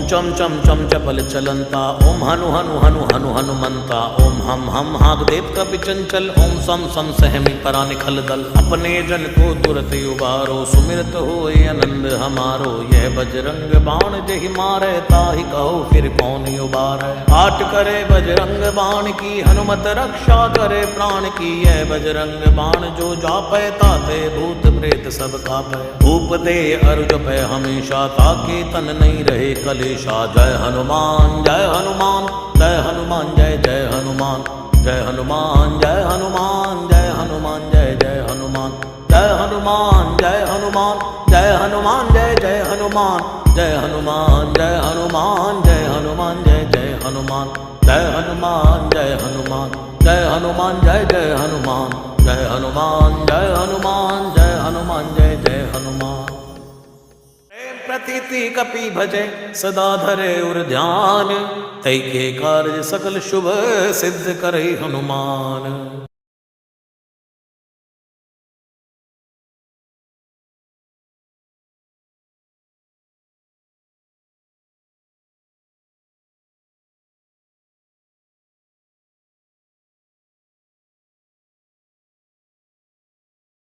चम चम चम चपल चलंता, ओम हनु हनु हनु हनु हनुमंता, ओम हम हाग देव कपि चंचल, ओम सम सम सहमी करा निखल दल। अपने जन को तुरत उबारो, सुमिरत होए आनंद हमारो। यह बजरंग बाण जहि मारे, ताहि कहो फिर कौन उबारे। आट करे बजरंग बाण की, हनुमत रक्षा करे प्राण की। यह बजरंग बाण जो जापै, ताते भूत प्रेत सब कापै। भूप दे अरु जपै हमेशा, ताके तन नहीं रहे कलेशा। जय हनुमान जय हनुमान, जय हनुमान जय जय हनुमान। जय हनुमान जय हनुमान, जय हनुमान जय जय हनुमान। जय हनुमान जय हनुमान, जय हनुमान जय जय हनुमान। जय हनुमान जय हनुमान, जय हनुमान जय जय हनुमान। जय हनुमान जय हनुमान, जय हनुमान जय जय हनुमान। जय हनुमान जय हनुमान, जय हनुमान जय जय हनुमान। प्रतीति कपि भजे सदा धरे उर ध्यान, तै के कार्य सकल शुभ सिद्ध करे हनुमान।